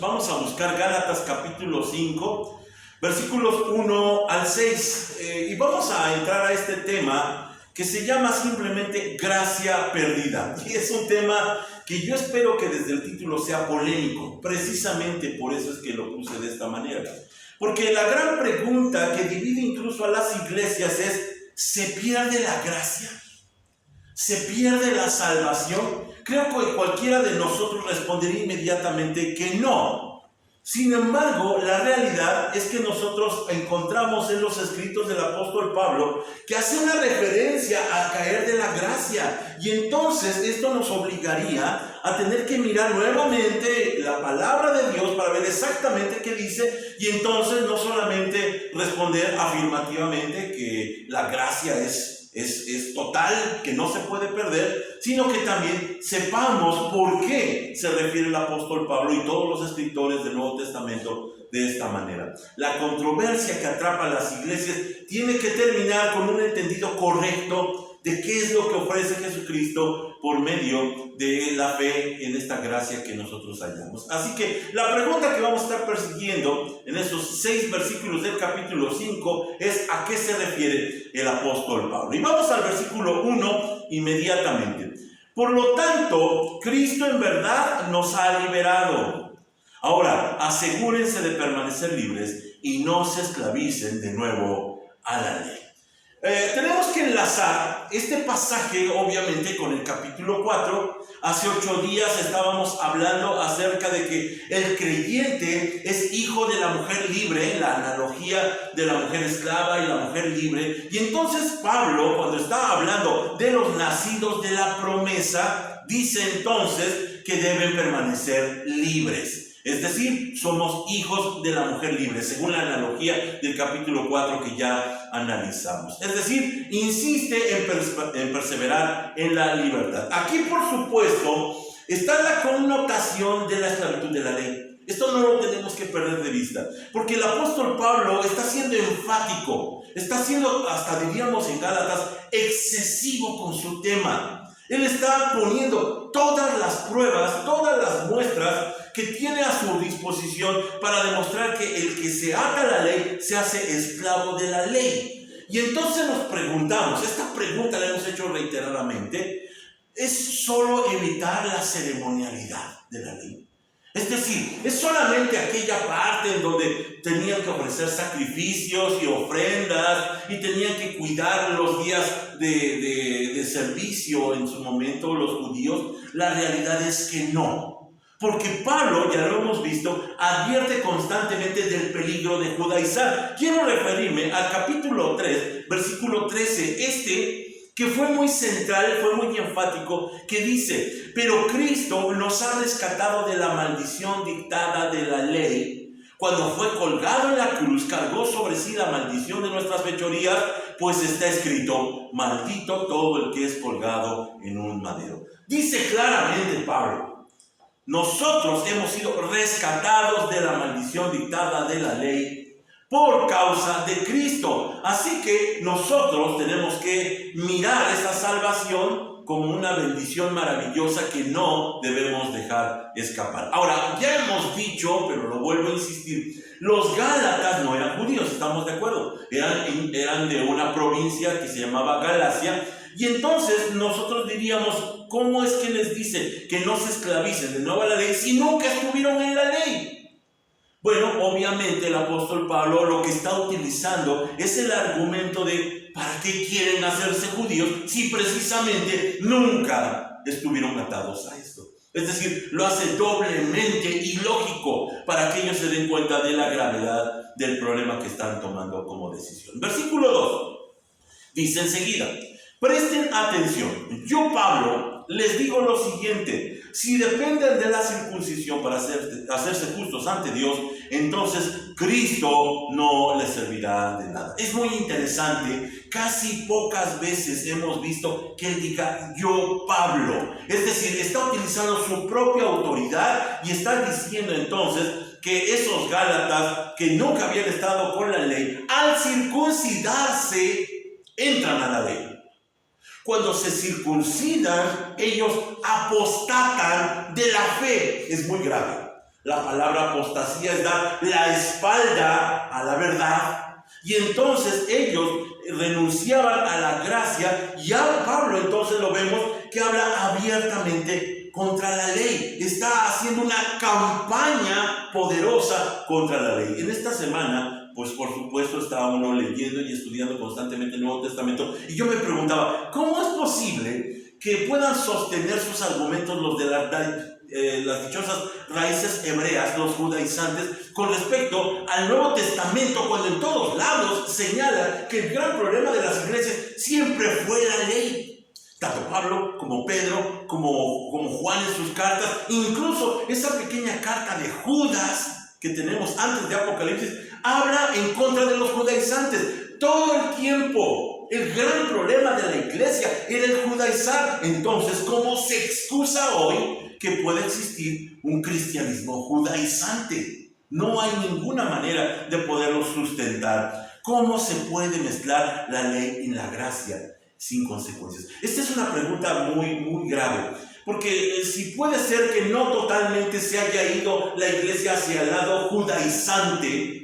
vamos a buscar Gálatas capítulo 5, versículos 1 al 6, y vamos a entrar a este tema que se llama simplemente gracia perdida. Y es un tema que yo espero que desde el título sea polémico, precisamente por eso es que lo puse de esta manera. Porque la gran pregunta que divide incluso a las iglesias es, ¿se pierde la gracia? ¿Se pierde la salvación? Creo que cualquiera de nosotros respondería inmediatamente que no. Sin embargo, la realidad es que nosotros encontramos en los escritos del apóstol Pablo que hace una referencia a caer de la gracia. Y entonces esto nos obligaría a tener que mirar nuevamente la palabra de Dios para ver exactamente qué dice. Y entonces no solamente responder afirmativamente que la gracia es total, que no se puede perder, sino que también sepamos por qué se refiere el apóstol Pablo y todos los escritores del Nuevo Testamento de esta manera. La controversia que atrapa a las iglesias tiene que terminar con un entendido correcto de qué es lo que ofrece Jesucristo por medio de la fe en esta gracia que nosotros hallamos. Así que la pregunta que vamos a estar persiguiendo en esos 6 versículos del capítulo 5 es ¿a qué se refiere el apóstol Pablo? Y vamos al versículo 1 inmediatamente. Por lo tanto, Cristo en verdad nos ha liberado. Ahora, asegúrense de permanecer libres y no se esclavicen de nuevo a la ley. Tenemos que enlazar este pasaje obviamente con el capítulo 4. Hace 8 días estábamos hablando acerca de que el creyente es hijo de la mujer libre, la analogía de la mujer esclava y la mujer libre. Y entonces Pablo, cuando está hablando de los nacidos de la promesa, dice entonces que deben permanecer libres. Es decir, somos hijos de la mujer libre, según la analogía del capítulo 4 que ya analizamos. Es decir, insiste en perseverar en la libertad. Aquí, por supuesto, está la connotación de la esclavitud de la ley. Esto no lo tenemos que perder de vista, porque el apóstol Pablo está siendo enfático, está siendo, hasta diríamos en Gálatas, excesivo con su tema. Él está poniendo todas las pruebas, todas las muestras que tiene a su disposición para demostrar que el que se ata a la ley se hace esclavo de la ley. Y entonces nos preguntamos, esta pregunta la hemos hecho reiteradamente, ¿es solo evitar la ceremonialidad de la ley? Es decir, es solamente aquella parte en donde tenían que ofrecer sacrificios y ofrendas y tenían que cuidar los días de servicio en su momento los judíos. La realidad es que no. Porque Pablo, ya lo hemos visto, advierte constantemente del peligro de judaizar. Quiero referirme al capítulo 3, versículo 13, que fue muy central, fue muy enfático, que dice: pero Cristo nos ha rescatado de la maldición dictada de la ley. Cuando fue colgado en la cruz, cargó sobre sí la maldición de nuestras fechorías, pues está escrito: maldito todo el que es colgado en un madero. Dice claramente Pablo: nosotros hemos sido rescatados de la maldición dictada de la ley por causa de Cristo. Así que nosotros tenemos que mirar esa salvación como una bendición maravillosa que no debemos dejar escapar. Ahora, ya hemos dicho, pero lo vuelvo a insistir, los Gálatas no eran judíos, ¿estamos de acuerdo? Eran de una provincia que se llamaba Galacia. Y entonces nosotros diríamos, ¿cómo es que les dice que no se esclavicen de nuevo a la ley si nunca estuvieron en la ley? Bueno, obviamente el apóstol Pablo lo que está utilizando es el argumento de ¿para qué quieren hacerse judíos si precisamente nunca estuvieron atados a esto? Es decir, lo hace doblemente ilógico para que ellos se den cuenta de la gravedad del problema que están tomando como decisión. Versículo 2 dice enseguida: presten atención, yo Pablo les digo lo siguiente: si dependen de la circuncisión para hacerse justos ante Dios, entonces Cristo no les servirá de nada. Es muy interesante, casi pocas veces hemos visto que él diga yo Pablo. Es decir, está utilizando su propia autoridad y está diciendo entonces que esos gálatas que nunca habían estado con la ley, al circuncidarse, entran a la ley. Cuando se circuncidan, ellos apostatan de la fe. Es muy grave. La palabra apostasía es dar la espalda a la verdad. Y entonces ellos renunciaban a la gracia. Y a Pablo entonces lo vemos que habla abiertamente contra la ley. Está haciendo una campaña poderosa contra la ley. En esta semana, pues por supuesto está uno leyendo y estudiando constantemente el Nuevo Testamento. Y yo me preguntaba, ¿cómo es posible que puedan sostener sus argumentos los de las dichosas raíces hebreas, los judaizantes, con respecto al Nuevo Testamento, cuando en todos lados señala que el gran problema de las iglesias siempre fue la ley? Tanto Pablo como Pedro, como Juan en sus cartas, incluso esa pequeña carta de Judas que tenemos antes de Apocalipsis, habla en contra de los judaizantes. Todo el tiempo, el gran problema de la iglesia era el judaizar. Entonces, ¿cómo se excusa hoy que pueda existir un cristianismo judaizante? No hay ninguna manera de poderlo sustentar. ¿Cómo se puede mezclar la ley y la gracia sin consecuencias? Esta es una pregunta muy, muy grave. Porque si puede ser que no totalmente se haya ido la iglesia hacia el lado judaizante,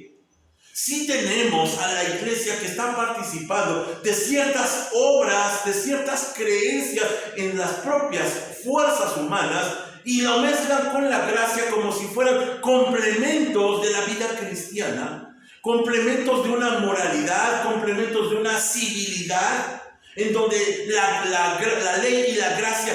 sí tenemos a la iglesia que está participando de ciertas obras, de ciertas creencias en las propias fuerzas humanas y lo mezclan con la gracia como si fueran complementos de la vida cristiana, complementos de una moralidad, complementos de una civilidad, en donde la ley y la gracia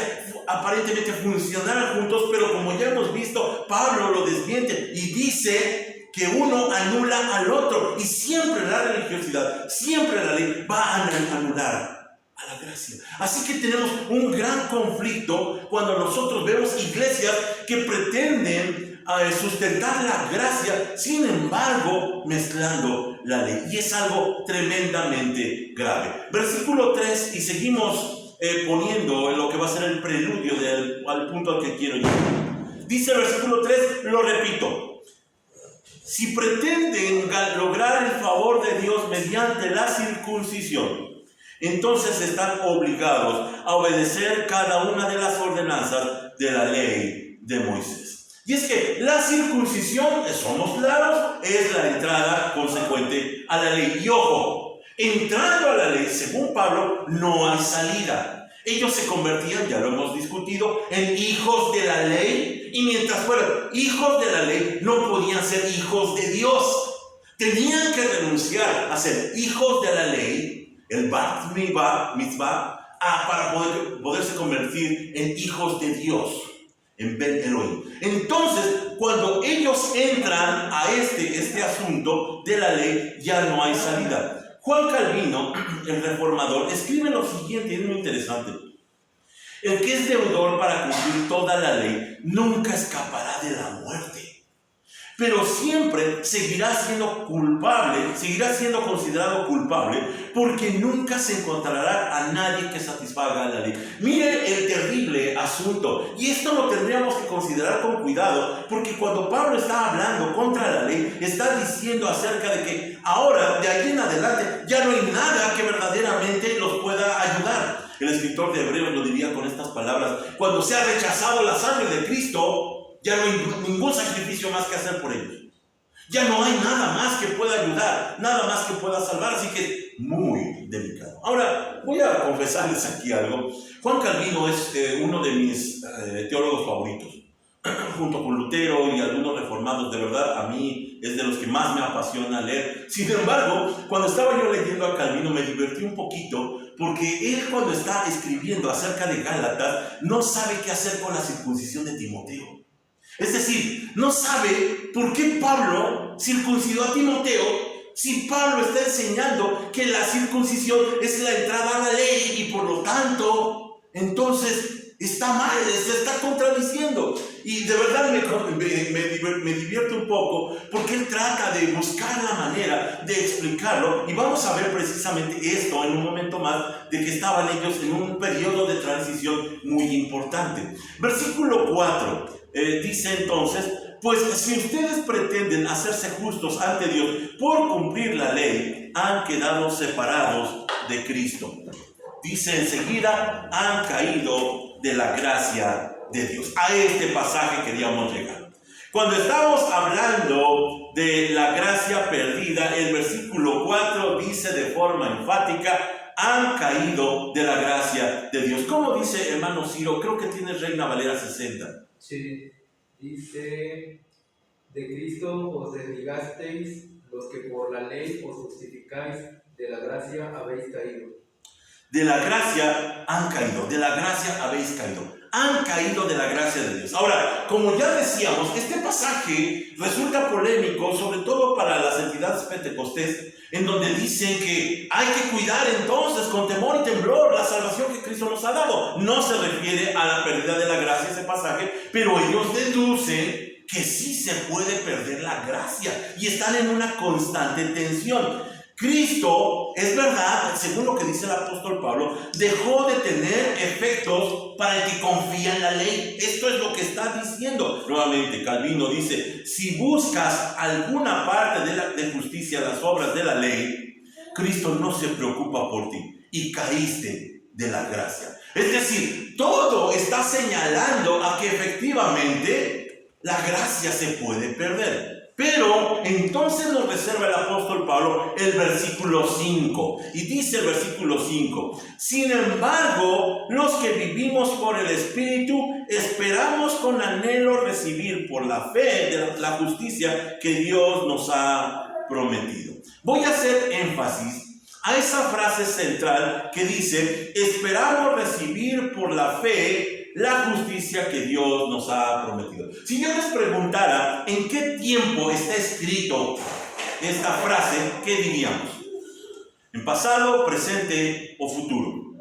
aparentemente funcionaran juntos, pero como ya hemos visto, Pablo lo desmiente y dice que uno anula al otro, y siempre la religiosidad, siempre la ley va a anular a la gracia. Así que tenemos un gran conflicto cuando nosotros vemos iglesias que pretenden sustentar la gracia, sin embargo mezclando la ley, y es algo tremendamente grave. Versículo 3, y seguimos poniendo lo que va a ser el preludio al punto al que quiero llegar. Dice el versículo 3, lo repito: si pretenden lograr el favor de Dios mediante la circuncisión, entonces están obligados a obedecer cada una de las ordenanzas de la ley de Moisés. Y es que la circuncisión, somos claros, es la entrada consecuente a la ley. Y ojo, entrando a la ley, según Pablo, no hay salida. Ellos se convertían, ya lo hemos discutido, en hijos de la ley, y mientras fueran hijos de la ley, no podían ser hijos de Dios. Tenían que renunciar a ser hijos de la ley, el Bat Mitzvah, para poderse convertir en hijos de Dios, en Ben Elohim. Entonces, cuando ellos entran a este asunto de la ley, ya no hay salida. Juan Calvino, el reformador, escribe lo siguiente, es muy interesante: el que es deudor para cumplir toda la ley nunca escapará de la muerte, pero siempre seguirá siendo culpable, seguirá siendo considerado culpable, porque nunca se encontrará a nadie que satisfaga la ley. Miren el terrible asunto, y esto lo tendríamos que considerar con cuidado, porque cuando Pablo está hablando contra la ley, está diciendo acerca de que ahora, de aquí en adelante, ya no hay nada que verdaderamente los pueda ayudar. El escritor de Hebreos lo diría con estas palabras: cuando se ha rechazado la sangre de Cristo, ya no hay ningún sacrificio más que hacer por ellos. Ya no hay nada más que pueda ayudar, nada más que pueda salvar, así que es muy delicado. Ahora, voy a confesarles aquí algo. Juan Calvino es uno de mis teólogos favoritos, junto con Lutero y algunos reformados. De verdad, a mí es de los que más me apasiona leer. Sin embargo, cuando estaba yo leyendo a Calvino, me divertí un poquito, porque él, cuando está escribiendo acerca de Gálatas, no sabe qué hacer con la circuncisión de Timoteo. Es decir, no sabe por qué Pablo circuncidó a Timoteo, si Pablo está enseñando que la circuncisión es la entrada a la ley y por lo tanto, entonces está mal, se está contradiciendo. Y de verdad me divierte un poco, porque él trata de buscar la manera de explicarlo, y vamos a ver precisamente esto en un momento más, de que estaban ellos en un periodo de transición muy importante. Versículo 4 dice entonces: pues si ustedes pretenden hacerse justos ante Dios por cumplir la ley, han quedado separados de Cristo. Dice enseguida: han caído de la gracia de Dios. A este pasaje queríamos llegar. Cuando estamos hablando de la gracia perdida, el versículo 4 dice de forma enfática: han caído de la gracia de Dios. ¿Cómo dice, hermano Ciro? Creo que tiene Reina Valera 60. Sí, dice: de Cristo os desligasteis, los que por la ley os justificáis, de la gracia habéis caído. De la gracia han caído, de la gracia habéis caído. Han caído de la gracia de Dios. Ahora, como ya decíamos, este pasaje resulta polémico, sobre todo para las entidades pentecostés, en donde dicen que hay que cuidar entonces con temor y temblor la salvación que Cristo nos ha dado. No se refiere a la pérdida de la gracia ese pasaje, pero ellos deducen que sí se puede perder la gracia y están en una constante tensión. Cristo, es verdad, según lo que dice el apóstol Pablo, dejó de tener efectos para el que confía en la ley. Esto es lo que está diciendo. Nuevamente, Calvino dice: si buscas alguna parte de justicia, las obras de la ley, Cristo no se preocupa por ti y caíste de la gracia. Es decir, todo está señalando a que efectivamente la gracia se puede perder. Pero entonces nos reserva el apóstol Pablo el versículo 5. Y dice el versículo 5: sin embargo, los que vivimos por el Espíritu esperamos con anhelo recibir por la fe de la justicia que Dios nos ha prometido. Voy a hacer énfasis a esa frase central que dice: esperamos recibir por la fe la justicia que Dios nos ha prometido. Si yo les preguntara en qué tiempo está escrito esta frase, ¿qué diríamos? ¿En pasado, presente o futuro?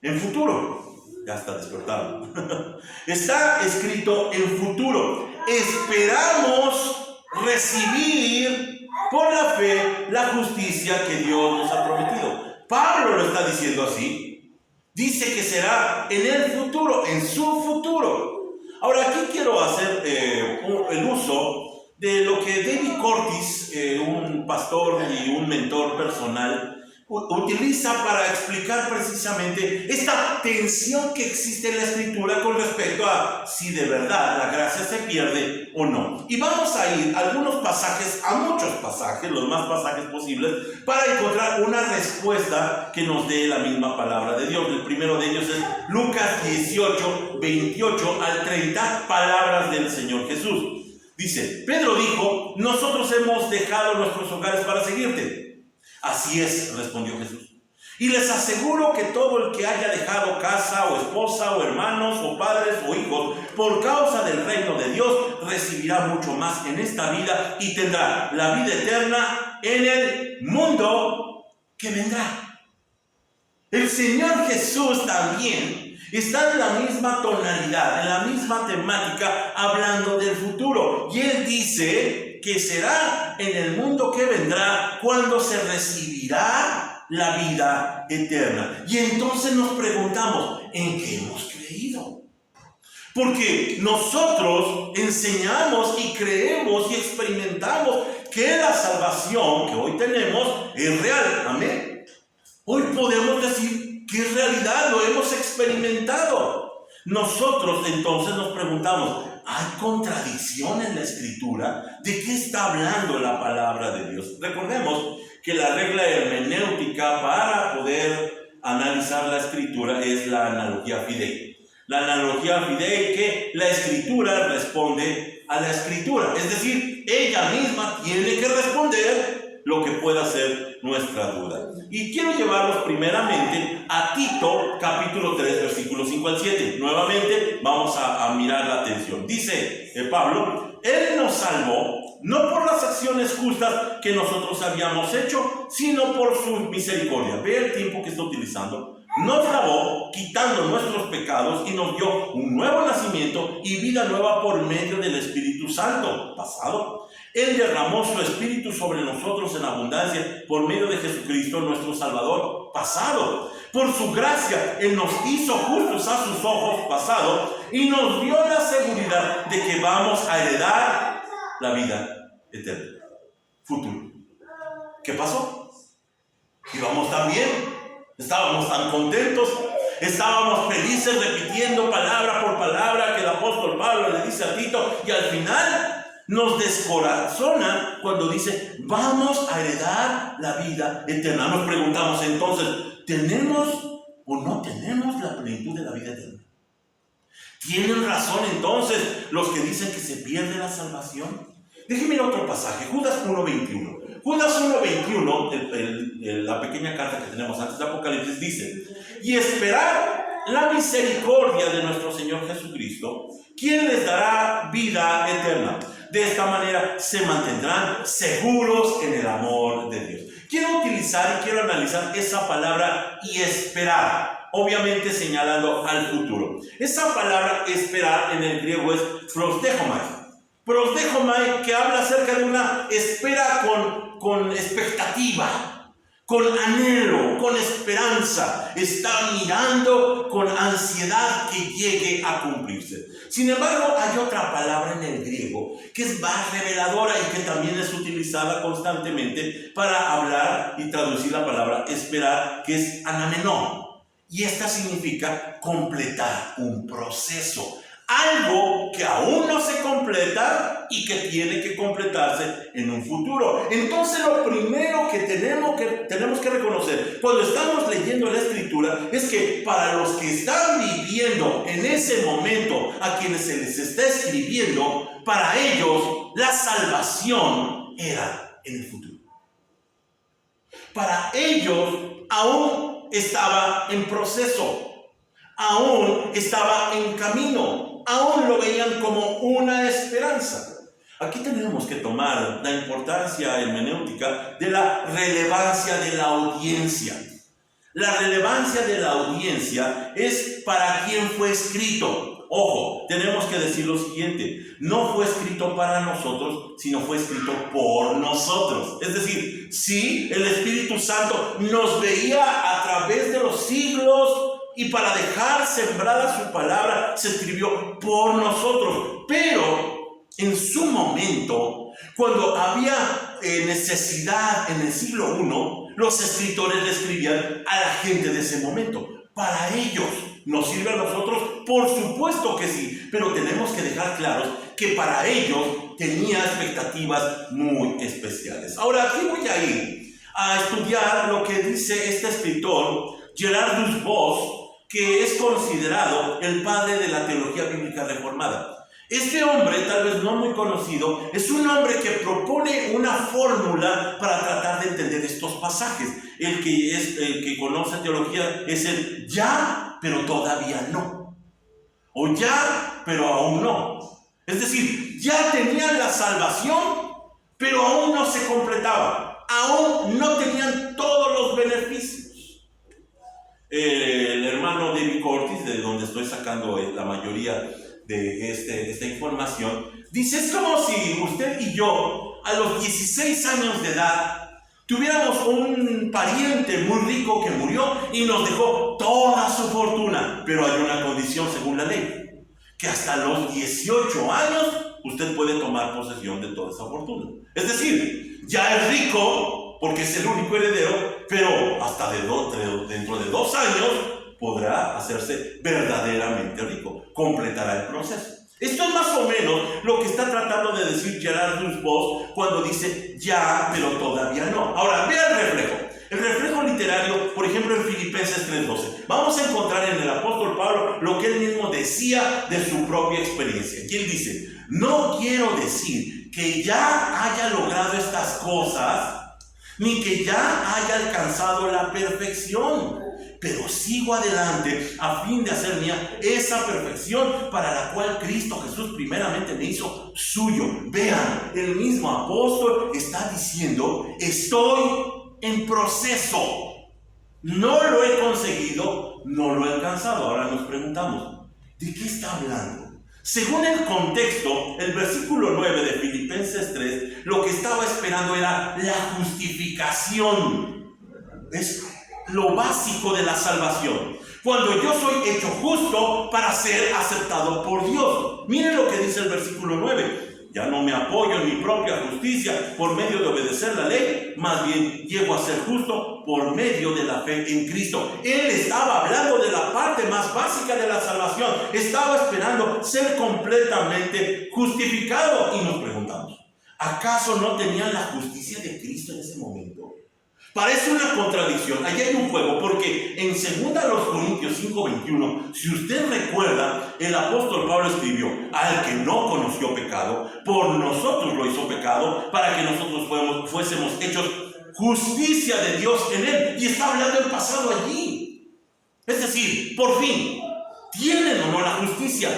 En futuro. Ya está despertado. Está escrito en futuro. Esperamos recibir por la fe la justicia que Dios nos ha prometido. Pablo lo está diciendo así. Dice que será en el futuro, en su futuro. Ahora, aquí quiero hacer el uso de lo que David Curtis, un pastor y un mentor personal, utiliza para explicar precisamente esta tensión que existe en la Escritura con respecto a si de verdad la gracia se pierde o no. Y vamos a ir a algunos pasajes, a muchos pasajes, los más pasajes posibles, para encontrar una respuesta que nos dé la misma palabra de Dios. El primero de ellos es Lucas 18, 28 al 30, palabras del Señor Jesús. Dice: Pedro dijo: nosotros hemos dejado nuestros hogares para seguirte. Así es, respondió Jesús. Y les aseguro que todo el que haya dejado casa o esposa o hermanos o padres o hijos por causa del reino de Dios recibirá mucho más en esta vida y tendrá la vida eterna en el mundo que vendrá. El Señor Jesús también está en la misma tonalidad, en la misma temática, hablando del futuro. Y Él dice que será en el mundo que vendrá cuando se recibirá la vida eterna. Y entonces nos preguntamos: ¿en qué hemos creído? Porque nosotros enseñamos y creemos y experimentamos que la salvación que hoy tenemos es real. Amén. Hoy podemos decir que es realidad, lo hemos experimentado. Nosotros entonces nos preguntamos: ¿hay contradicción en la Escritura? ¿De qué está hablando la palabra de Dios? Recordemos que la regla hermenéutica para poder analizar la Escritura es la analogía fidei. La analogía fidei, que la Escritura responde a la Escritura. Es decir, ella misma tiene que responder lo que pueda ser nuestra duda. Y quiero llevarlos primeramente a Tito, capítulo 3, versículos 5 al 7. Nuevamente vamos a mirar la atención. Dice Pablo: Él nos salvó no por las acciones justas que nosotros habíamos hecho, sino por su misericordia. Ve el tiempo que está utilizando. Nos lavó quitando nuestros pecados y nos dio un nuevo nacimiento y vida nueva por medio del Espíritu Santo. Pasado. Él derramó su Espíritu sobre nosotros en abundancia por medio de Jesucristo nuestro Salvador. Pasado. Por su gracia, Él nos hizo justos a sus ojos. Pasado. Y nos dio la seguridad de que vamos a heredar la vida eterna. Futuro. ¿Qué pasó? Íbamos tan bien. Estábamos tan contentos, estábamos felices repitiendo palabra por palabra que el apóstol Pablo le dice a Tito, y al final nos descorazona cuando dice, vamos a heredar la vida eterna. Nos preguntamos entonces, ¿tenemos o no tenemos la plenitud de la vida eterna? ¿Tienen razón entonces los que dicen que se pierde la salvación? Déjenme ir a otro pasaje, Judas 1:21. Judas 1:21, la pequeña carta que tenemos antes de Apocalipsis, dice, y esperar la misericordia de nuestro Señor Jesucristo, quien les dará vida eterna. De esta manera se mantendrán seguros en el amor de Dios. Quiero utilizar y quiero analizar esa palabra y esperar, obviamente señalando al futuro. Esa palabra esperar en el griego es prosdechomai. Prosdechomai, que habla acerca de una espera con expectativa, con anhelo, con esperanza. Está mirando con ansiedad que llegue a cumplirse. Sin embargo, hay otra palabra en el griego que es más reveladora y que también es utilizada constantemente para hablar y traducir la palabra esperar, que es anamenón. Y esta significa completar un proceso. Algo que aún no se completa y que tiene que completarse en un futuro. Entonces lo primero que tenemos que reconocer cuando estamos leyendo la Escritura es que para los que están viviendo en ese momento, a quienes se les está escribiendo, para ellos la salvación era en el futuro. Para ellos aún estaba en proceso, aún estaba en camino, aún lo veían como una esperanza. Aquí tenemos que tomar la importancia hermenéutica de la relevancia de la audiencia. La relevancia de la audiencia es para quien fue escrito. Ojo, tenemos que decir lo siguiente: no fue escrito para nosotros, sino fue escrito por nosotros. Es decir, sí, el Espíritu Santo nos veía a través de los siglos, y para dejar sembrada su palabra se escribió por nosotros. Pero en su momento, cuando había necesidad en el siglo I, los escritores le escribían a la gente de ese momento. Para ellos, ¿nos sirve a nosotros? Por supuesto que sí, pero tenemos que dejar claros que para ellos tenía expectativas muy especiales. Ahora, aquí voy a ir a estudiar lo que dice este escritor, Gerardus Vos, que es considerado el padre de la teología bíblica reformada. Este hombre, tal vez no muy conocido, es un hombre que propone una fórmula para tratar de entender estos pasajes. El que conoce teología es el ya, pero todavía no. O ya, pero aún no. Es decir, ya tenían la salvación, pero aún no se completaba. Aún no tenían todos los beneficios. El hermano David Curtis, de donde estoy sacando la mayoría de esta información, dice: es como si usted y yo, a los 16 años de edad, tuviéramos un pariente muy rico que murió y nos dejó toda su fortuna, pero hay una condición según la ley, que hasta los 18 años usted puede tomar posesión de toda esa fortuna. Es decir, ya es rico porque es el único heredero, pero hasta dentro de 2 años podrá hacerse verdaderamente rico, completará el proceso. Esto es más o menos lo que está tratando de decir Gerardus Vos cuando dice ya, pero todavía no. Ahora, vea el reflejo. El reflejo literario, por ejemplo, en Filipenses 3:12. Vamos a encontrar en el apóstol Pablo lo que él mismo decía de su propia experiencia. Y él dice: no quiero decir que ya haya logrado estas cosas, ni que ya haya alcanzado la perfección, pero sigo adelante a fin de hacer mía esa perfección para la cual Cristo Jesús primeramente me hizo suyo. Vean, el mismo apóstol está diciendo: estoy en proceso, no lo he conseguido, no lo he alcanzado. Ahora nos preguntamos, ¿de qué está hablando? Según el contexto, el versículo 9 de Filipenses 3, lo que estaba esperando era la justificación. Es lo básico de la salvación. Cuando yo soy hecho justo para ser aceptado por Dios. Miren lo que dice el versículo 9. Ya no me apoyo en mi propia justicia por medio de obedecer la ley, más bien llego a ser justo por medio de la fe en Cristo. Él estaba hablando de la parte más básica de la salvación. Estaba esperando ser completamente justificado. Y nos preguntamos, ¿acaso no tenían la justicia de Cristo en ese momento? Parece una contradicción. Allí hay un juego, porque en 2 Corintios 5:21, si usted recuerda, el apóstol Pablo escribió: al que no conoció pecado, por nosotros lo hizo pecado, para que nosotros fuésemos hechos justicia de Dios en él. Y está hablando del pasado allí. Es decir, por fin, ¿tienen o no la justicia?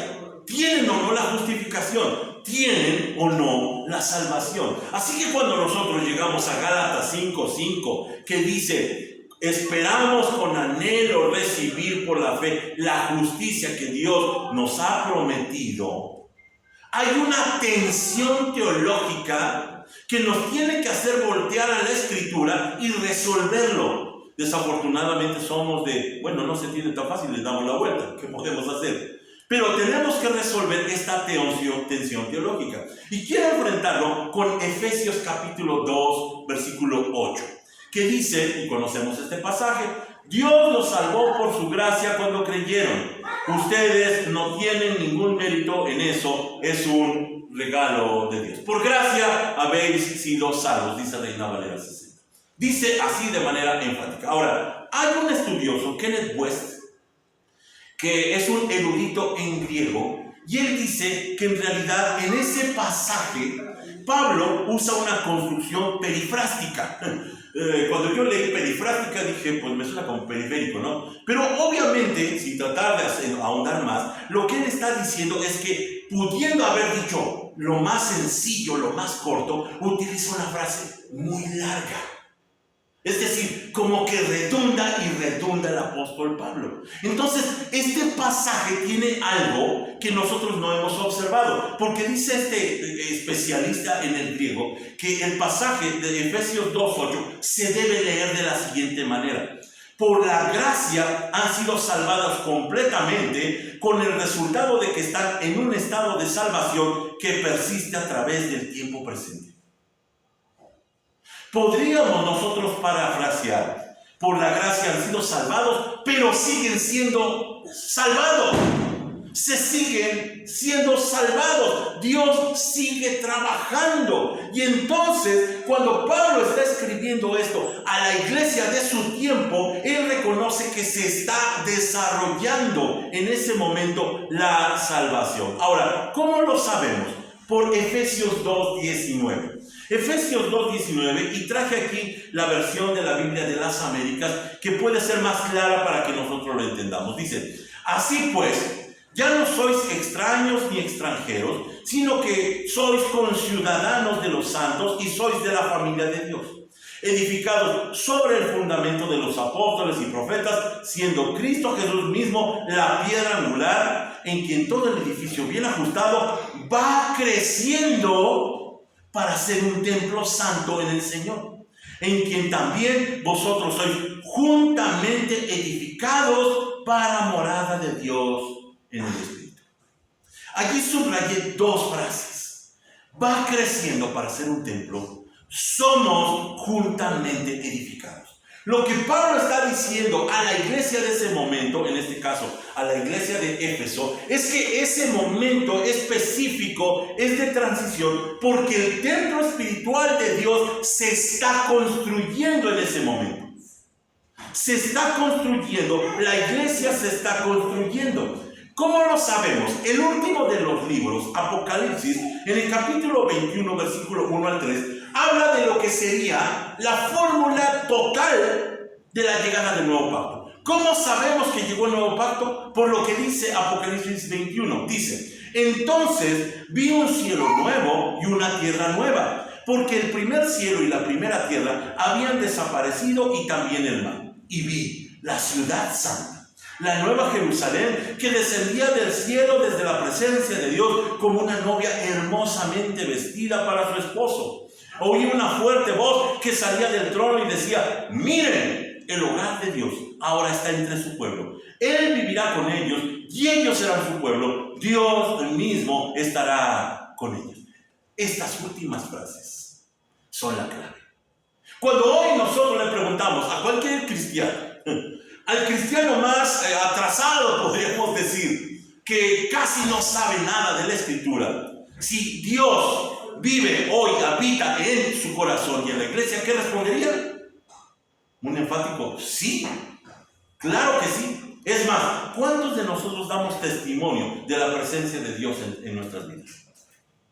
¿Tienen o no la justificación? ¿Tienen o no la salvación? Así que cuando nosotros llegamos a Gálatas 5:5, que dice: esperamos con anhelo recibir por la fe la justicia que Dios nos ha prometido, hay una tensión teológica que nos tiene que hacer voltear a la Escritura y resolverlo. Desafortunadamente somos no se tiene tan fácil, le damos la vuelta. ¿Qué podemos hacer? Pero tenemos que resolver esta tensión teológica. Y quiero enfrentarlo con Efesios capítulo 2, versículo 8, que dice, y conocemos este pasaje: Dios los salvó por su gracia cuando creyeron. Ustedes no tienen ningún mérito en eso, es un regalo de Dios. Por gracia habéis sido salvos, dice Reina Valera 60. Dice así de manera enfática. Ahora, hay un estudioso, Kenneth West, que es un erudito en griego, y él dice que en realidad en ese pasaje Pablo usa una construcción perifrástica. Cuando yo leí perifrástica dije, pues me suena como periférico, ¿no? Pero obviamente, sin tratar de ahondar más, lo que él está diciendo es que, pudiendo haber dicho lo más sencillo, lo más corto, utiliza una frase muy larga. Es decir, como que redunda el apóstol Pablo. Entonces, este pasaje tiene algo que nosotros no hemos observado, porque dice este especialista en el griego que el pasaje de Efesios 2:8 se debe leer de la siguiente manera: por la gracia han sido salvados completamente, con el resultado de que están en un estado de salvación que persiste a través del tiempo presente. Podríamos nosotros parafrasear: por la gracia han sido salvados, pero siguen siendo salvados. Se siguen siendo salvados. Dios sigue trabajando. Y entonces, cuando Pablo está escribiendo esto a la iglesia de su tiempo, él reconoce que se está desarrollando en ese momento la salvación. Ahora, ¿cómo lo sabemos? Por Efesios 2:19. Efesios 2:19, y traje aquí la versión de la Biblia de las Américas que puede ser más clara para que nosotros lo entendamos. Dice: así pues, ya no sois extraños ni extranjeros, sino que sois conciudadanos de los santos y sois de la familia de Dios, edificados sobre el fundamento de los apóstoles y profetas, siendo Cristo Jesús mismo la piedra angular, en quien todo el edificio bien ajustado va creciendo para ser un templo santo en el Señor, en quien también vosotros sois juntamente edificados para morada de Dios en el Espíritu. Allí subrayé dos frases: va creciendo para ser un templo, somos juntamente edificados. Lo que Pablo está diciendo a la iglesia de ese momento, en este caso a la iglesia de Éfeso, es que ese momento específico es de transición, porque el templo espiritual de Dios se está construyendo en ese momento. Se está construyendo, la iglesia se está construyendo. ¿Cómo lo sabemos? El último de los libros, Apocalipsis, en el capítulo 21, versículo 1 al 3, habla de lo que sería la fórmula total de la llegada del nuevo pacto. ¿Cómo sabemos que llegó el nuevo pacto? Por lo que dice Apocalipsis 21. Dice: entonces vi un cielo nuevo y una tierra nueva, porque el primer cielo y la primera tierra habían desaparecido, y también el mar. Y vi la ciudad santa, la nueva Jerusalén, que descendía del cielo desde la presencia de Dios, como una novia hermosamente vestida para su esposo. Oí una fuerte voz que salía del trono y decía: miren, el hogar de Dios ahora está entre su pueblo. Él vivirá con ellos y ellos serán su pueblo. Dios mismo estará con ellos. Estas últimas frases son la clave. Cuando hoy nosotros le preguntamos a cualquier cristiano, al cristiano más atrasado, podríamos decir, que casi no sabe nada de la Escritura, si Dios vive hoy, habita en su corazón y en la iglesia, ¿qué respondería? Un enfático sí. Claro que sí. Es más, ¿cuántos de nosotros damos testimonio de la presencia de Dios en nuestras vidas?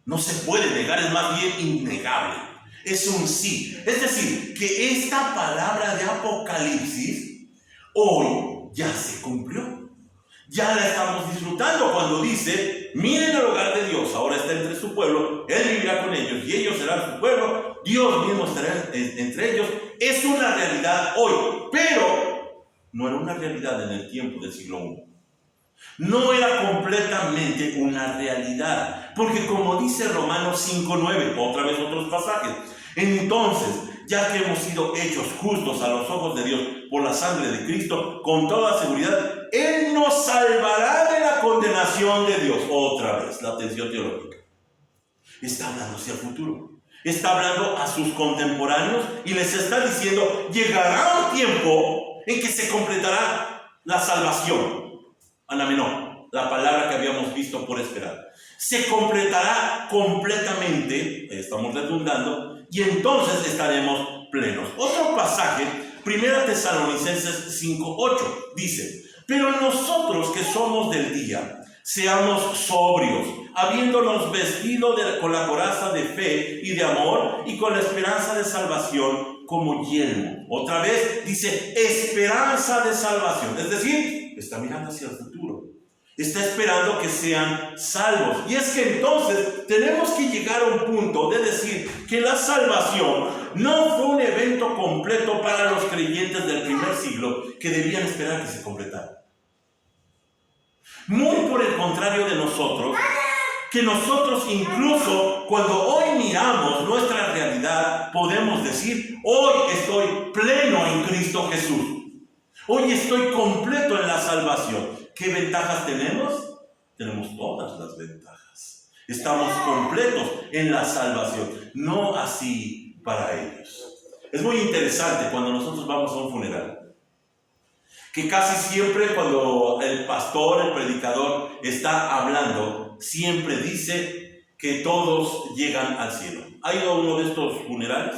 No se puede negar, es más bien innegable. Es un sí. Es decir, que esta palabra de Apocalipsis hoy ya se cumplió. Ya la estamos disfrutando cuando dice: miren el hogar de Dios, ahora está entre su pueblo, Él vivirá con ellos y ellos serán su pueblo, Dios mismo estará entre ellos. Es una realidad hoy, pero no era una realidad en el tiempo del siglo I. No era completamente una realidad, porque como dice Romanos 5:9, otra vez otros pasajes, entonces, ya que hemos sido hechos justos a los ojos de Dios por la sangre de Cristo, con toda seguridad, Él nos salvará de la condenación de Dios. Otra vez, la atención teológica. Está hablando hacia el futuro. Está hablando a sus contemporáneos y les está diciendo: llegará un tiempo en que se completará la salvación. Anamenó, la palabra que habíamos visto por esperar. Se completará completamente, estamos redundando, y entonces estaremos plenos. Otro pasaje, 1 Tesalonicenses 5:8, dice: pero nosotros que somos del día, seamos sobrios, habiéndonos vestido con la coraza de fe y de amor y con la esperanza de salvación como yelmo. Otra vez dice esperanza de salvación, es decir, está mirando hacia el futuro. Está esperando que sean salvos. Y es que entonces tenemos que llegar a un punto de decir que la salvación no fue un evento completo para los creyentes del primer siglo que debían esperar que se completara. Muy por el contrario de nosotros, que nosotros incluso cuando hoy miramos nuestra realidad podemos decir: hoy estoy pleno en Cristo Jesús. Hoy estoy completo en la salvación. ¿Qué ventajas tenemos? Tenemos todas las ventajas. Estamos completos en la salvación. No así para ellos. Es muy interesante cuando nosotros vamos a un funeral, que casi siempre cuando el pastor, el predicador está hablando, siempre dice que todos llegan al cielo. ¿Ha ido a uno de estos funerales?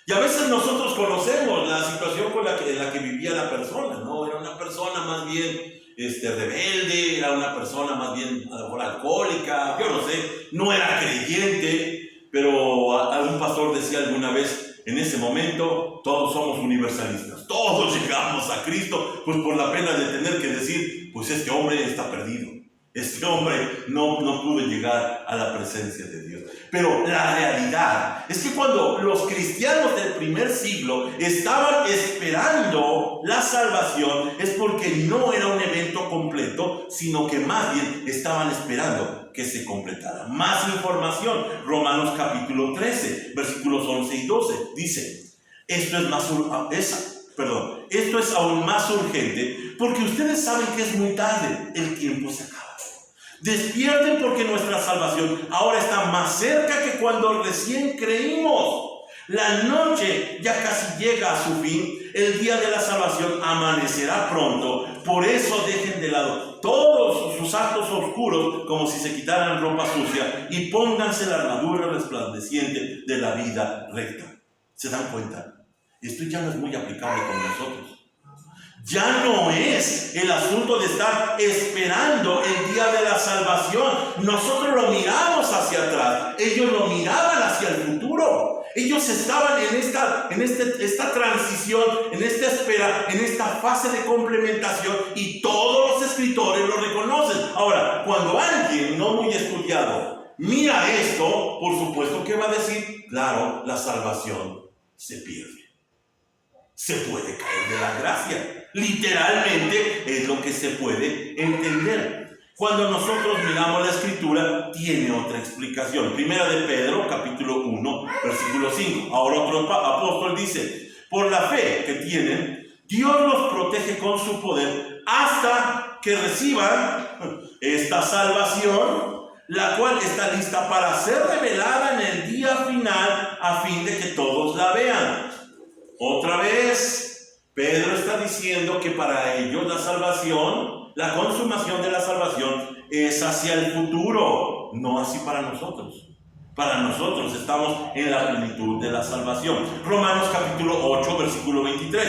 Y a veces nosotros conocemos la situación en la que vivía la persona, ¿no? Era una persona más bien rebelde, era una persona más bien a lo mejor alcohólica, yo no sé, no era creyente, pero algún pastor decía alguna vez: en ese momento todos somos universalistas, todos llegamos a Cristo, pues por la pena de tener que decir: pues este hombre está perdido, este hombre no pudo llegar a la presencia de Dios. Pero la realidad es que cuando los cristianos del primer siglo estaban esperando la salvación, es porque no era un evento completo, sino que más bien estaban esperando que se completara. Más información, Romanos capítulo 13, versículos 11 y 12, dice: esto es aún más urgente, porque ustedes saben que es muy tarde, el tiempo se acaba. Despierten, porque nuestra salvación ahora está más cerca que cuando recién creímos. La noche ya casi llega a su fin, el día de la salvación amanecerá pronto. Por eso dejen de lado todos sus actos oscuros, como si se quitaran ropa sucia, y pónganse la armadura resplandeciente de la vida recta. ¿Se dan cuenta? Esto ya no es muy aplicable con nosotros. Ya no es el asunto de estar esperando el día de la salvación. Nosotros lo miramos hacia atrás, ellos lo miraban hacia el futuro. Ellos estaban en esta transición, en esta espera, en esta fase de complementación, y todos los escritores lo reconocen. Ahora, cuando alguien no muy estudiado mira esto, por supuesto que va a decir: claro, la salvación se pierde. Se puede caer de la gracia. Literalmente es lo que se puede entender. Cuando nosotros miramos la escritura, tiene otra explicación. Primera de Pedro, capítulo 1, versículo 5. Ahora otro apóstol dice: por la fe que tienen, Dios los protege con su poder hasta que reciban esta salvación la cual está lista para ser revelada en el día final a fin de que todos la vean. Otra vez, Pedro está diciendo que para ellos la salvación, la consumación de la salvación es hacia el futuro, no así para nosotros. Para nosotros estamos en la plenitud de la salvación. Romanos capítulo 8, versículo 23.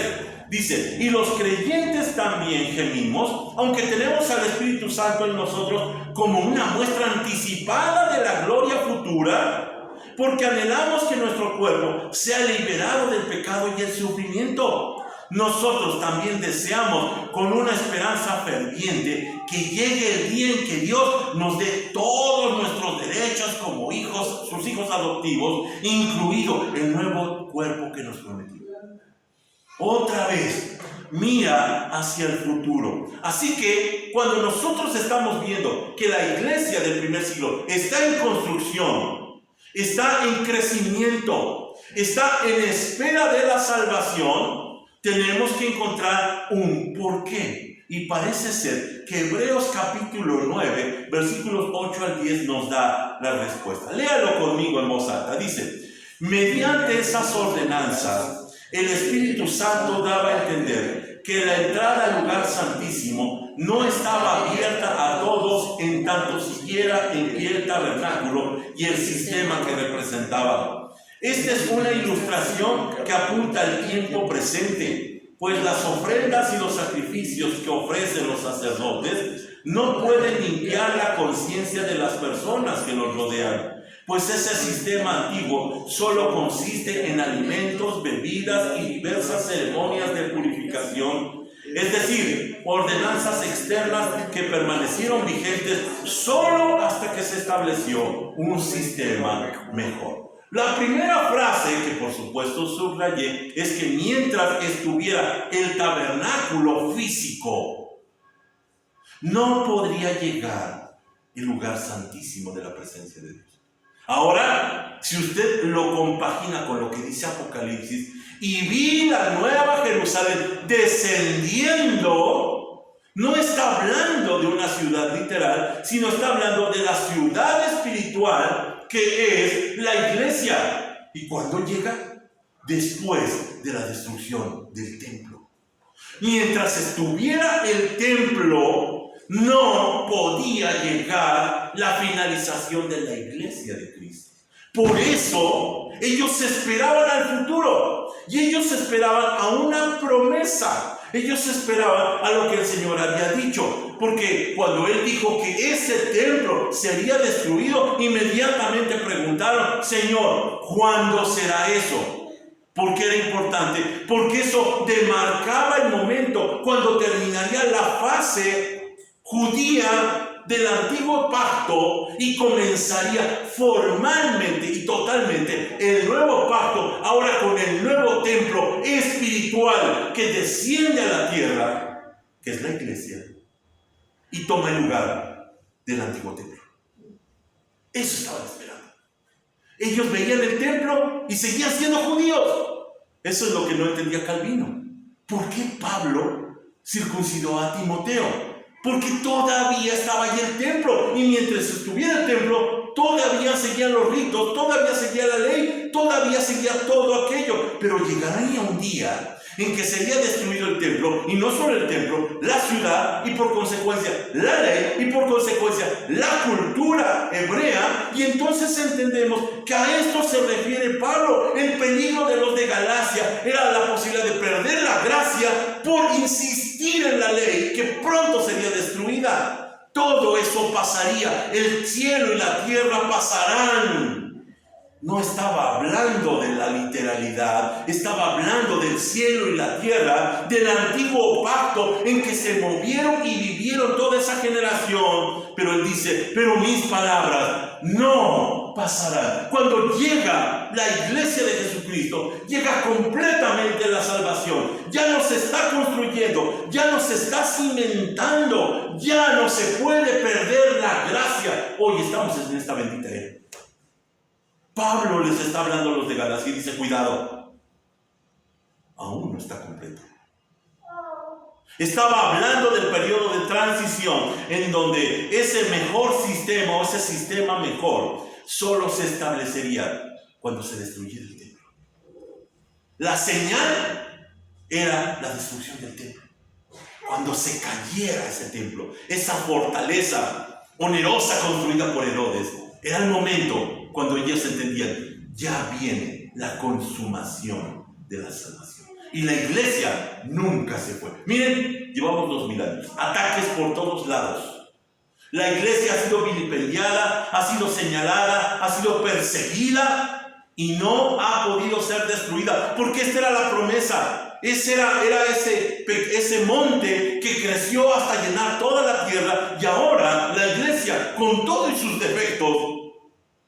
Dice, y los creyentes también gemimos, aunque tenemos al Espíritu Santo en nosotros como una muestra anticipada de la gloria futura, porque anhelamos que nuestro cuerpo sea liberado del pecado y el sufrimiento. Nosotros también deseamos con una esperanza ferviente que llegue el día en que Dios nos dé todos nuestros derechos como hijos, sus hijos adoptivos, incluido el nuevo cuerpo que nos prometió. Otra vez, mira hacia el futuro. Así que cuando nosotros estamos viendo que la iglesia del primer siglo está en construcción, está en crecimiento, está en espera de la salvación, tenemos que encontrar un porqué. Y parece ser que Hebreos capítulo 9, versículos 8 al 10 nos da la respuesta. Léalo conmigo en voz alta. Dice, mediante esas ordenanzas, el Espíritu Santo daba a entender que la entrada al lugar santísimo no estaba abierta a todos en tanto siguiera en pie el tabernáculo y el sistema que representaba. Esta es una ilustración que apunta al tiempo presente, pues las ofrendas y los sacrificios que ofrecen los sacerdotes no pueden limpiar la conciencia de las personas que los rodean, pues ese sistema antiguo solo consiste en alimentos, bebidas y diversas ceremonias de purificación, es decir, ordenanzas externas que permanecieron vigentes solo hasta que se estableció un sistema mejor. La primera frase que por supuesto subrayé es que mientras estuviera el tabernáculo físico, no podría llegar el lugar santísimo de la presencia de Dios. Ahora, si usted lo compagina con lo que dice Apocalipsis, y vi la nueva Jerusalén descendiendo, no está hablando de una ciudad literal, sino está hablando de la ciudad espiritual que es la iglesia. ¿Y cuándo llega? Después de la destrucción del templo. Mientras estuviera el templo, no podía llegar la finalización de la iglesia de Cristo. Por eso ellos esperaban al futuro y ellos esperaban a una promesa. Ellos esperaban a lo que el Señor había dicho, porque cuando Él dijo que ese templo sería destruido, inmediatamente preguntaron, Señor, ¿cuándo será eso? ¿Por qué era importante? Porque eso demarcaba el momento cuando terminaría la fase judía del antiguo pacto y comenzaría formalmente y totalmente el nuevo pacto, ahora con el nuevo templo espiritual que desciende a la tierra, que es la iglesia, y toma el lugar del antiguo templo. Eso estaban esperando. Ellos veían el templo y seguían siendo judíos. Eso es lo que no entendía Calvino. ¿Por qué Pablo circuncidó a Timoteo? Porque todavía estaba allí el templo, y mientras estuviera el templo, todavía seguían los ritos, todavía seguía la ley, todavía seguía todo aquello. Pero llegaría un día en que sería destruido el templo, y no solo el templo, la ciudad, y por consecuencia la ley, y por consecuencia la cultura hebrea, y entonces entendemos que a esto se refiere Pablo. El peligro de los de Galacia era la posibilidad de perder la gracia por insistir en la ley, que pronto sería destruida. Todo eso pasaría, el cielo y la tierra pasarán. No estaba hablando de la literalidad, estaba hablando del cielo y la tierra, del antiguo pacto en que se movieron y vivieron toda esa generación. Pero él dice, pero mis palabras no pasarán. Cuando llega la iglesia de Jesucristo, llega completamente la salvación. Ya no se está construyendo, ya no se está cimentando, ya no se puede perder la gracia. Hoy estamos en esta bendita era. Pablo les está hablando a los de Galacia y dice, cuidado, aún no está completo. Estaba hablando del periodo de transición en donde ese mejor sistema o ese sistema mejor solo se establecería cuando se destruyera el templo. La señal era la destrucción del templo. Cuando se cayera ese templo, esa fortaleza onerosa construida por Herodes, era el momento cuando ellos entendían, ya viene la consumación de la salvación. Y la iglesia nunca se fue. Miren, llevamos 2000 años, ataques por todos lados. La iglesia ha sido vilipendiada, ha sido señalada, ha sido perseguida y no ha podido ser destruida, porque esta era la promesa. Era ese monte que creció hasta llenar toda la tierra, y ahora la iglesia, con todos sus defectos,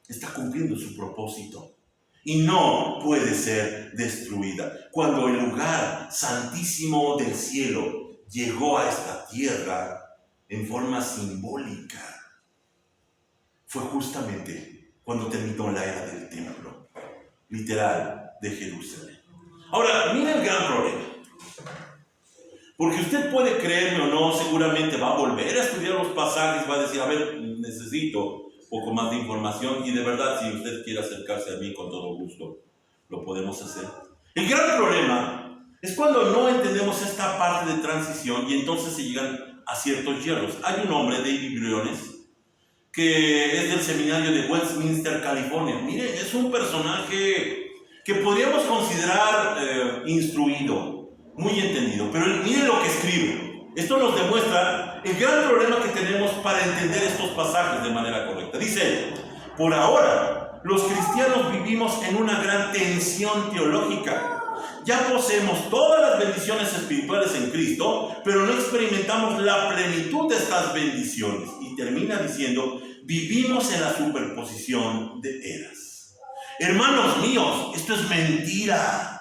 está cumpliendo su propósito y no puede ser destruida. Cuando el lugar santísimo del cielo llegó a esta tierra en forma simbólica, fue justamente cuando terminó la era del templo, literal, de Jerusalén. Ahora, mira el gran problema. Porque usted puede creerme o no, seguramente va a volver a estudiar los pasajes, va a decir, a ver, necesito un poco más de información, y de verdad, si usted quiere acercarse a mí, con todo gusto, lo podemos hacer. El gran problema es cuando no entendemos esta parte de transición y entonces se llegan a ciertos hierros. Hay un hombre, David Briones, que es del seminario de Westminster, California. Miren, es un personaje que podríamos considerar instruido, muy entendido, pero miren lo que escribe. Esto nos demuestra el gran problema que tenemos para entender estos pasajes de manera correcta. Dice, por ahora, los cristianos vivimos en una gran tensión teológica. Ya poseemos todas las bendiciones espirituales en Cristo, pero no experimentamos la plenitud de estas bendiciones. Y termina diciendo, vivimos en la superposición de eras. Hermanos míos, esto es mentira.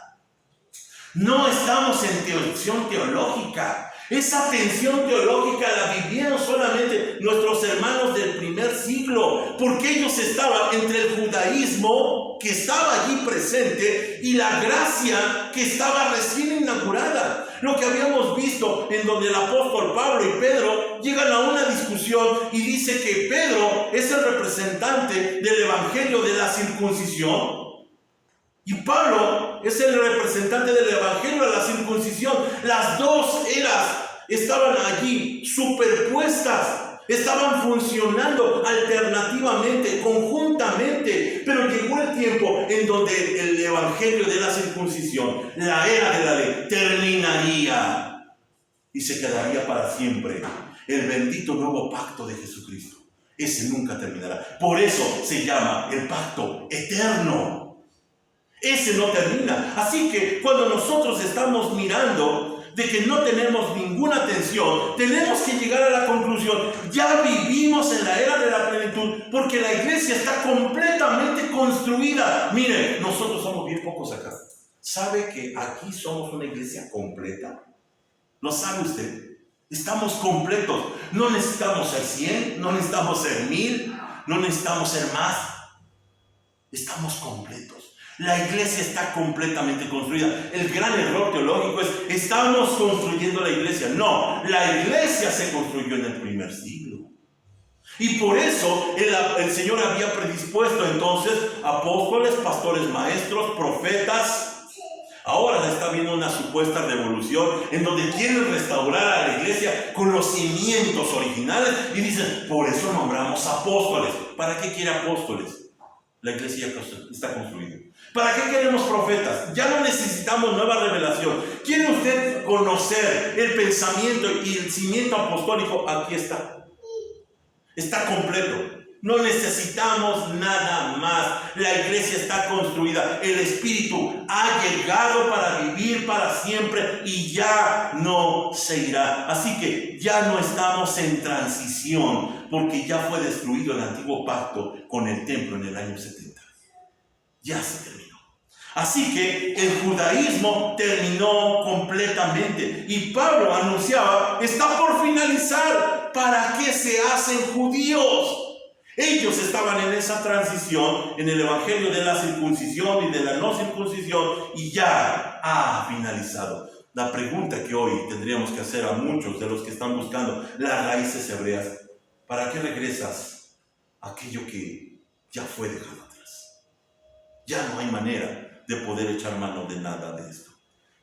No estamos en tensión teológica. Esa tensión teológica la vivieron solamente nuestros hermanos del primer siglo, porque ellos estaban entre el judaísmo que estaba allí presente y la gracia que estaba recién inaugurada. Lo que habíamos visto en donde el apóstol Pablo y Pedro llegan a una discusión y dice que Pedro es el representante del evangelio de la circuncisión y Pablo es el representante del evangelio de la circuncisión. Las dos eras estaban allí superpuestas, estaban funcionando alternativamente, conjuntamente, pero llegó el tiempo en donde el evangelio de la circuncisión, la era de la ley, terminaría y se quedaría para siempre el bendito nuevo pacto de Jesucristo. Ese nunca terminará. Por eso se llama el pacto eterno. Ese no termina. Así que cuando nosotros estamos mirando de que no tenemos ninguna tensión, tenemos que llegar a la conclusión, ya vivimos en la era de la plenitud, porque la iglesia está completamente construida. Mire, nosotros somos bien pocos acá. ¿Sabe que aquí somos una iglesia completa? ¿Lo sabe usted? Estamos completos. No necesitamos ser 100, no necesitamos ser 1000, no necesitamos ser más. Estamos completos. La iglesia está completamente construida. El gran error teológico es, estamos construyendo la iglesia. No, la iglesia se construyó en el primer siglo. Y por eso el Señor había predispuesto entonces apóstoles, pastores, maestros, profetas. Ahora está viendo una supuesta revolución en donde quieren restaurar a la iglesia con los cimientos originales y dicen, por eso nombramos apóstoles. ¿Para qué quiere apóstoles? La iglesia está construida. ¿Para qué queremos profetas? Ya no necesitamos nueva revelación. ¿Quiere usted conocer el pensamiento y el cimiento apostólico? Aquí está. Está completo. No necesitamos nada más. La iglesia está construida. El Espíritu ha llegado para vivir para siempre y ya no se irá. Así que ya no estamos en transición, porque ya fue destruido el antiguo pacto con el templo en el año 70. Ya se terminó. Así que el judaísmo terminó completamente. Y Pablo anunciaba, está por finalizar. ¿Para qué se hacen judíos? Ellos estaban en esa transición, en el evangelio de la circuncisión y de la no circuncisión, y ya ha finalizado. la pregunta que hoy tendríamos que hacer a muchos de los que están buscando las raíces hebreas: ¿para qué regresas a aquello que ya fue dejado atrás? Ya no hay manera de poder echar mano de nada de esto.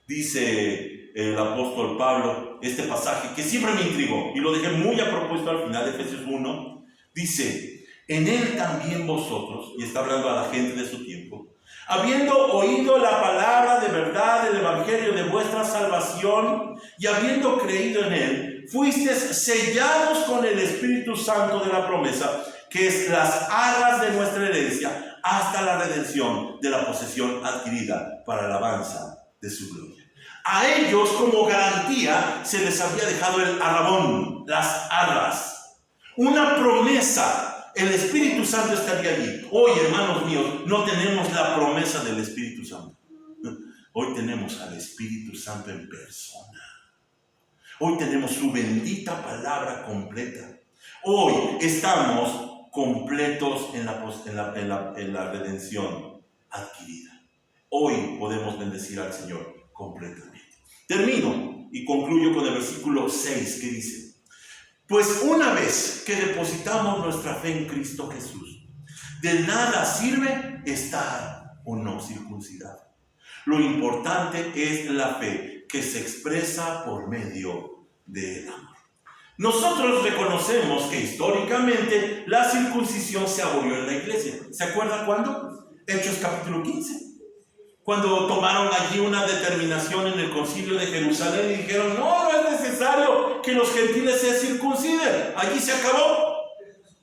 Dice el apóstol Pablo, este pasaje que siempre me intrigó y lo dejé muy a propósito al final de Efesios 1, dice: en él también vosotros, y está hablando a la gente de su tiempo, habiendo oído la palabra de verdad del evangelio de vuestra salvación y habiendo creído en él, fuisteis sellados con el Espíritu Santo de la promesa, que es las arras de nuestra herencia, hasta la redención de la posesión adquirida para alabanza de su gloria. A ellos, como garantía, se les había dejado el arrabón, las arras, una promesa. El Espíritu Santo estaría allí. Hoy, hermanos míos, no tenemos la promesa del Espíritu Santo. Hoy tenemos al Espíritu Santo en persona. Hoy tenemos su bendita palabra completa. Hoy estamos completos en la redención adquirida. Hoy podemos bendecir al Señor completamente. Termino y concluyo con el versículo 6 que dice: pues una vez que depositamos nuestra fe en Cristo Jesús, de nada sirve estar o no circuncidado. Lo importante es la fe que se expresa por medio del amor. Nosotros reconocemos que históricamente la circuncisión se abolió en la iglesia. ¿Se acuerdan cuándo? Hechos capítulo 15. Cuando tomaron allí una determinación en el concilio de Jerusalén y dijeron: no es necesario que los gentiles se circunciden. Allí se acabó.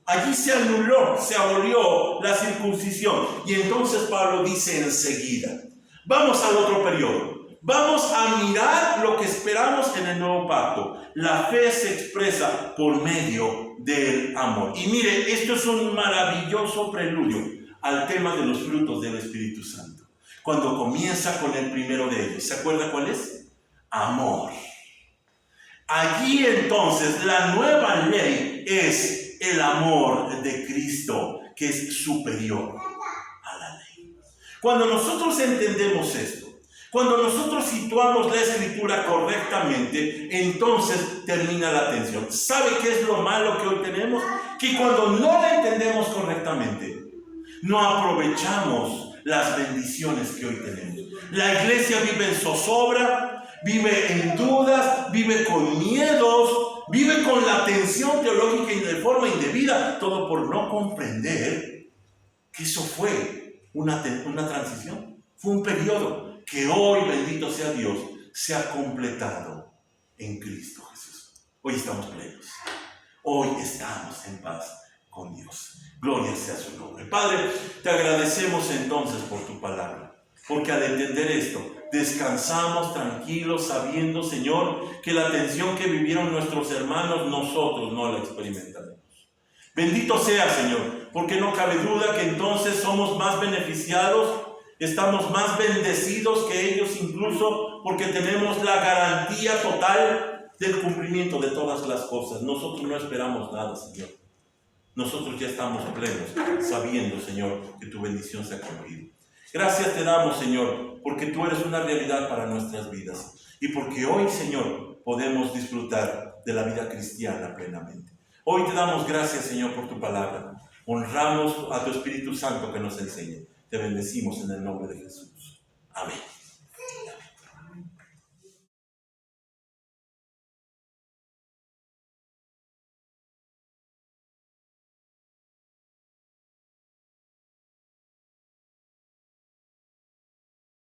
Allí se anuló, se abolió la circuncisión. Y entonces Pablo dice enseguida: vamos al otro periodo. Vamos a mirar lo que esperamos en el nuevo pacto. La fe se expresa por medio del amor. Y mire, esto es un maravilloso preludio al tema de los frutos del Espíritu Santo. Cuando comienza con el primero de ellos. ¿Se acuerda cuál es? Amor. Allí entonces la nueva ley es el amor de Cristo, que es superior a la ley. Cuando nosotros entendemos esto, cuando nosotros situamos la Escritura correctamente, entonces termina la tensión. ¿Sabe qué es lo malo que hoy tenemos? Que cuando no la entendemos correctamente, no aprovechamos las bendiciones que hoy tenemos. La iglesia vive en zozobra, vive en dudas, vive con miedos, vive con la tensión teológica y de forma indebida, todo por no comprender que eso fue una transición, fue un periodo que hoy, bendito sea Dios, se ha completado en Cristo Jesús. Hoy estamos plenos, hoy estamos en paz con Dios. Gloria sea su nombre. Padre, te agradecemos entonces por tu palabra, porque al entender esto, descansamos tranquilos sabiendo, Señor, que la tensión que vivieron nuestros hermanos, nosotros no la experimentaremos. Bendito sea, Señor, porque no cabe duda que entonces somos más beneficiados, estamos más bendecidos que ellos, incluso porque tenemos la garantía total del cumplimiento de todas las cosas. Nosotros no esperamos nada, Señor. Nosotros ya estamos plenos, sabiendo, Señor, que tu bendición se ha cumplido. Gracias te damos, Señor, porque tú eres una realidad para nuestras vidas. Y porque hoy, Señor, podemos disfrutar de la vida cristiana plenamente. Hoy te damos gracias, Señor, por tu palabra. Honramos a tu Espíritu Santo que nos enseñe. Te bendecimos en el nombre de Jesús. Amén.